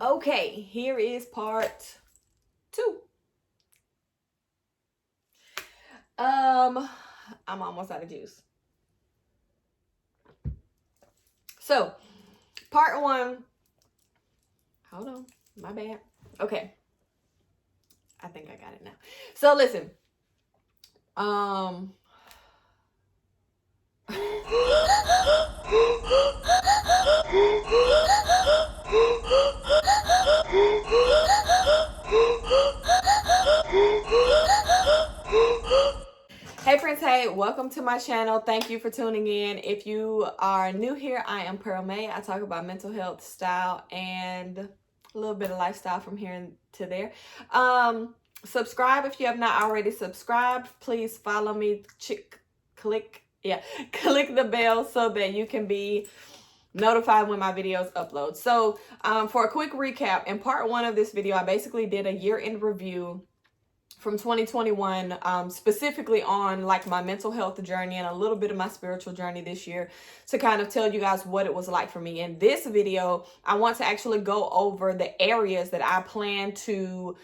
Okay, here is part 2. I'm almost out of juice. So, part 1. Hold on, my bad. Okay, I think I got it now. So listen, hey friends, hey, welcome to my channel. Thank you for tuning in. If you are new here, I am Pearl May. I talk about mental health, style, and a little bit of lifestyle from here to there. Subscribe if you have not already subscribed. Please follow me. Click the bell so that you can be notified when my videos upload. So for a quick recap, in part 1 of this video, I basically did a year-end review from 2021, specifically on like my mental health journey and a little bit of my spiritual journey this year, to kind of tell you guys what it was like for me. In this video, I want to actually go over the areas that I plan to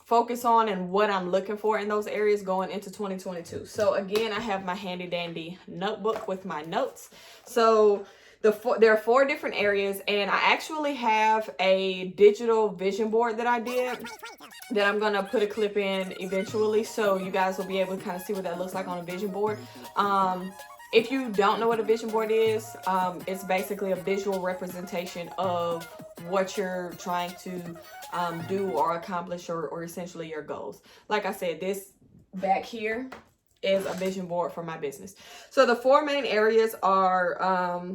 focus on and what I'm looking for in those areas going into 2022. So again, I have my handy dandy notebook with my notes. So there are 4 different areas, and I actually have a digital vision board that I did that I'm gonna put a clip in eventually, so you guys will be able to kind of see what that looks like on a vision board. If you don't know what a vision board is, it's basically a visual representation of what you're trying to do or accomplish, or essentially your goals. Like I said, this back here is a vision board for my business. So the 4 main areas are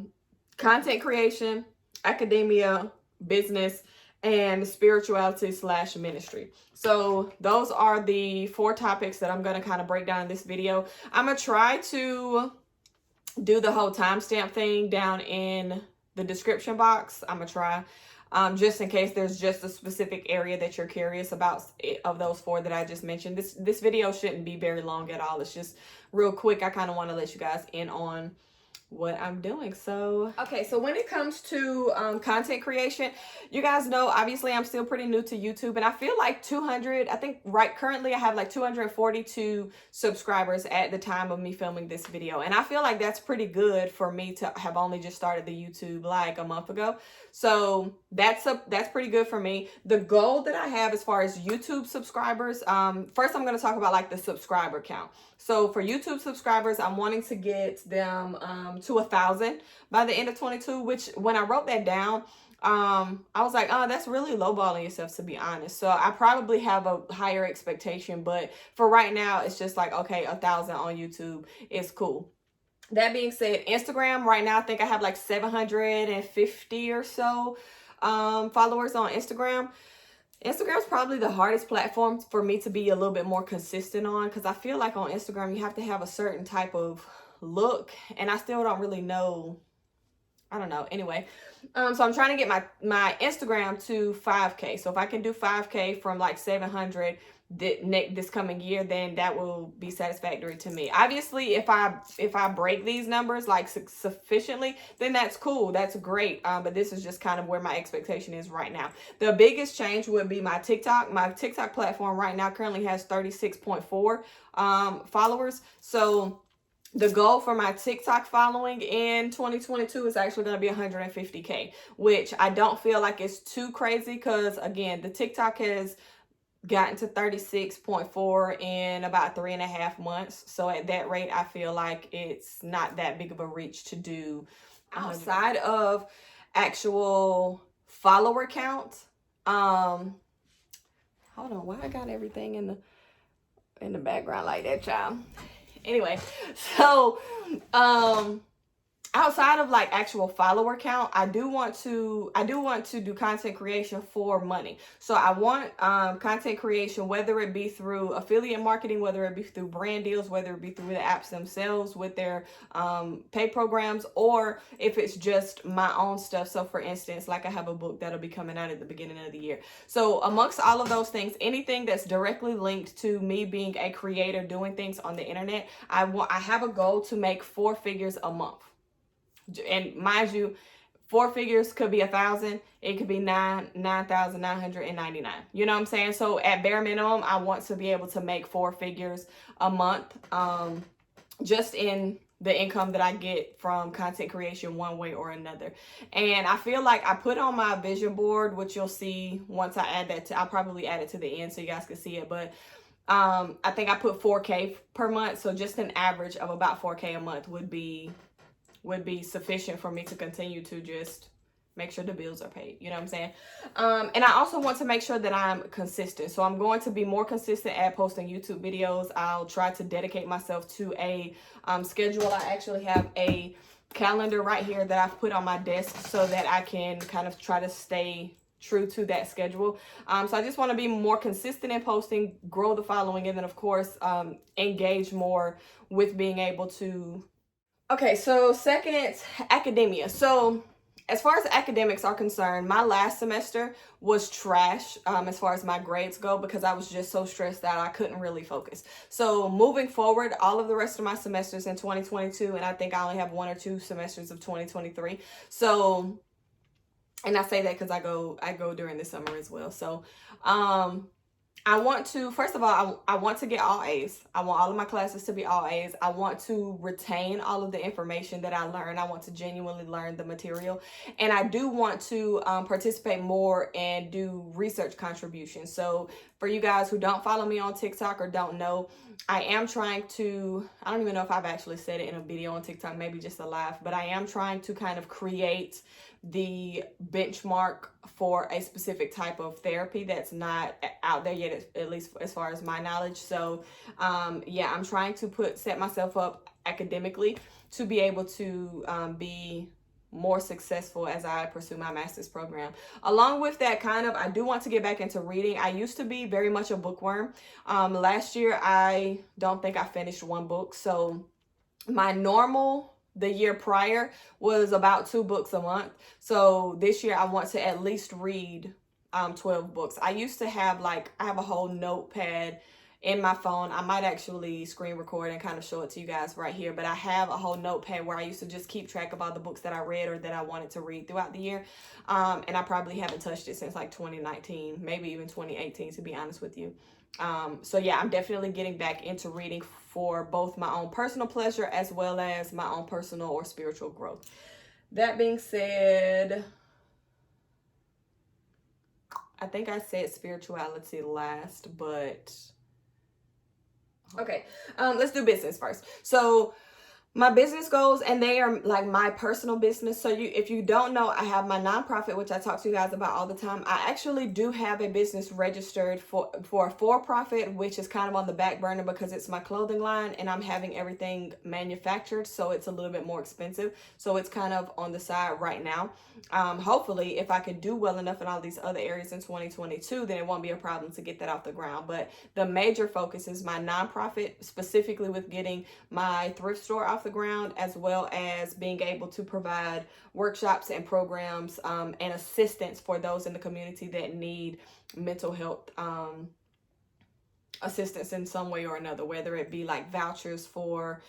content creation, academia, business, and spirituality / ministry. So those are the 4 topics that I'm going to kind of break down in this video. I'm going to try to do the whole timestamp thing down in the description box. I'm going to try, just in case there's just a specific area that you're curious about of those 4 that I just mentioned. This video shouldn't be very long at all. It's just real quick. I kind of want to let you guys in on what I'm doing. So okay, so when it comes to content creation, you guys know obviously I'm still pretty new to YouTube, and I feel like 200, I think currently I have like 242 subscribers at the time of me filming this video, and I feel like that's pretty good for me to have only just started the YouTube like a month ago. So that's pretty good for me. The goal that I have as far as YouTube subscribers, first I'm going to talk about like the subscriber count. So for YouTube subscribers, I'm wanting to get them to 1,000 by the end of 22, which when I wrote that down, I was like, oh, that's really lowballing yourself, to be honest. So I probably have a higher expectation, but for right now, it's just like, okay, 1,000 on YouTube is cool. That being said, Instagram right now, I think I have like 750 or so followers on Instagram. Instagram's probably the hardest platform for me to be a little bit more consistent on, because I feel like on Instagram you have to have a certain type of look, and I still don't really know. I don't know. Anyway, so I'm trying to get my Instagram to 5K. So if I can do 5K from like 700 this coming year, then that will be satisfactory to me. Obviously, if I break these numbers like sufficiently, then that's cool, that's great. But this is just kind of where my expectation is right now. The biggest change would be my TikTok. My TikTok platform right now currently has 36.4 followers. So the goal for my TikTok following in 2022 is actually going to be 150K, which I don't feel like it's too crazy, because again, the TikTok has gotten to 36.4 in about 3.5 months. So at that rate, I feel like it's not that big of a reach to do outside of actual follower count. Hold on, why I got everything in the background like that, child? Anyway, so outside of like actual follower count, I do want to do content creation for money. So I want content creation, whether it be through affiliate marketing, whether it be through brand deals, whether it be through the apps themselves with their pay programs, or if it's just my own stuff. So for instance, like I have a book that'll be coming out at the beginning of the year. So amongst all of those things, anything that's directly linked to me being a creator doing things on the internet, I have a goal to make 4 figures a month. And mind you, Four figures could be 1,000. It could be 9,999. You know what I'm saying? So at bare minimum, I want to be able to make four figures a month, just in the income that I get from content creation one way or another. And I feel like I put on my vision board, which you'll see once I add that I'll probably add it to the end so you guys can see it. But I think I put 4K per month. So just an average of about 4K a month would be sufficient for me to continue to just make sure the bills are paid. You know what I'm saying? And I also want to make sure that I'm consistent. So I'm going to be more consistent at posting YouTube videos. I'll try to dedicate myself to a schedule. I actually have a calendar right here that I've put on my desk so that I can kind of try to stay true to that schedule. So I just want to be more consistent in posting, grow the following, and then of course engage more with being able to. Okay, so second, academia. So as far as academics are concerned, my last semester was trash as far as my grades go, because I was just so stressed out I couldn't really focus. So moving forward, all of the rest of my semesters in 2022, and I think I only have 1 or 2 semesters of 2023. So, and I say that because I go during the summer as well. So I want to, first of all, I want to get all A's. I want all of my classes to be all A's. I want to retain all of the information that I learn. I want to genuinely learn the material. And I do want to participate more and do research contributions. So for you guys who don't follow me on TikTok or don't know, I am trying to, I don't even know if I've actually said it in a video on TikTok, maybe just a live, but I am trying to kind of create the benchmark for a specific type of therapy that's not out there yet, at least as far as my knowledge. So yeah, I'm trying to set myself up academically to be able to be more successful as I pursue my master's program. Along with that, I do want to get back into reading. I used to be very much a bookworm. Last year, I don't think I finished one book. So my normal, the year prior, was about 2 books a month. So this year I want to at least read 12 books. I used to have I have a whole notepad in my phone. I might actually screen record and kind of show it to you guys right here, but I have a whole notepad where I used to just keep track of all the books that I read or that I wanted to read throughout the year. And I probably haven't touched it since 2019, maybe even 2018, to be honest with you. So yeah, I'm definitely getting back into reading for both my own personal pleasure as well as my own personal or spiritual growth. That being said, I think I said spirituality last, but okay, let's do business first. So my business goals, and they are like my personal business. So if you don't know, I have my nonprofit, which I talk to you guys about all the time. I actually do have a business registered for a for-profit, which is kind of on the back burner because it's my clothing line and I'm having everything manufactured. So it's a little bit more expensive. So it's kind of on the side right now. Hopefully, if I could do well enough in all these other areas in 2022, then it won't be a problem to get that off the ground. But the major focus is my nonprofit, specifically with getting my thrift store off the ground, as well as being able to provide workshops and programs and assistance for those in the community that need mental health assistance in some way or another, whether it be like vouchers for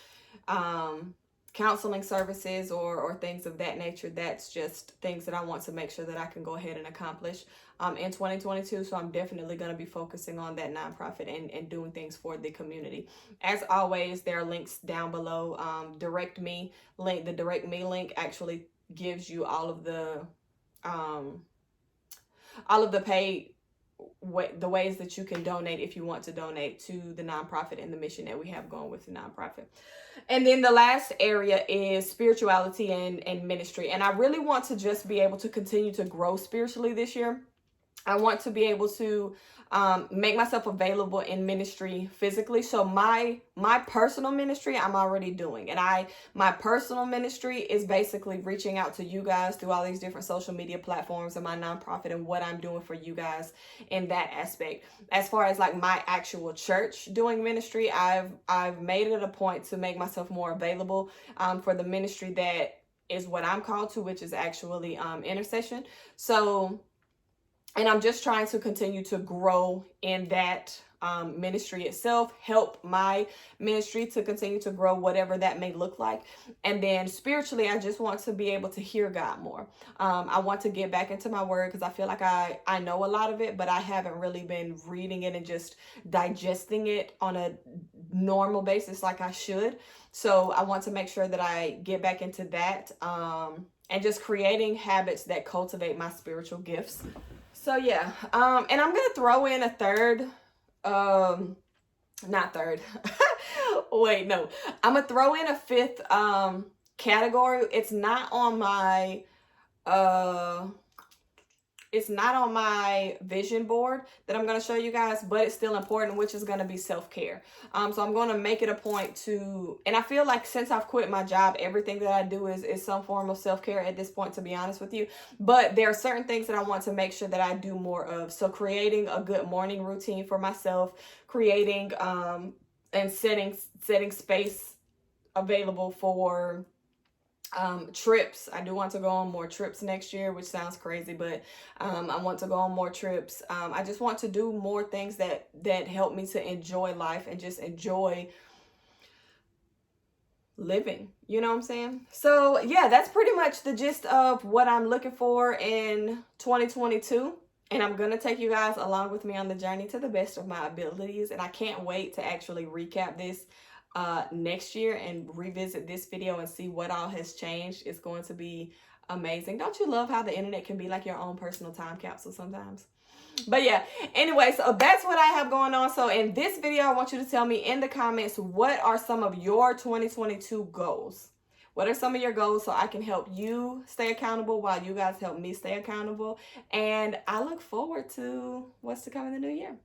counseling services or things of that nature. That's just things that I want to make sure that I can go ahead and accomplish in 2022. So I'm definitely going to be focusing on that nonprofit and doing things for the community. As always, there are links down below. The Direct Me link actually gives you all of the paid the ways that you can donate if you want to donate to the nonprofit and the mission that we have going with the nonprofit. And then the last area is spirituality and ministry. And I really want to just be able to continue to grow spiritually this year. I want to be able to make myself available in ministry physically. So my personal ministry I'm already doing, and my personal ministry is basically reaching out to you guys through all these different social media platforms and my nonprofit and what I'm doing for you guys in that aspect. As far as like my actual church doing ministry, I've made it a point to make myself more available for the ministry that is what I'm called to, which is actually intercession. So, and I'm just trying to continue to grow in that ministry itself, help my ministry to continue to grow, whatever that may look like. And then spiritually, I just want to be able to hear God more. I want to get back into my word because I feel like I know a lot of it, but I haven't really been reading it and just digesting it on a normal basis like I should. So I want to make sure that I get back into that, and just creating habits that cultivate my spiritual gifts. So yeah, and I'm gonna throw in a third, not third. Wait, no, I'm gonna throw in a fifth category. It's not on my vision board that I'm going to show you guys, but it's still important, which is going to be self-care. So I'm going to make it a point to, and I feel like since I've quit my job, everything that I do is some form of self-care at this point, to be honest with you. But there are certain things that I want to make sure that I do more of. So creating a good morning routine for myself, creating and setting space available for trips. I do want to go on more trips next year, which sounds crazy, but I want to go on more trips. I just want to do more things that help me to enjoy life and just enjoy living, you know what I'm saying? So yeah, that's pretty much the gist of what I'm looking for in 2022. And I'm going to take you guys along with me on the journey to the best of my abilities. And I can't wait to actually recap this next year and revisit this video and see what all has changed. It's going to be amazing. Don't you love how the internet can be like your own personal time capsule sometimes? But yeah, anyway, so that's what I have going on. So in this video, I want you to tell me in the comments, what are some of your 2022 goals? What are some of your goals so I can help you stay accountable while you guys help me stay accountable? And I look forward to what's to come in the new year.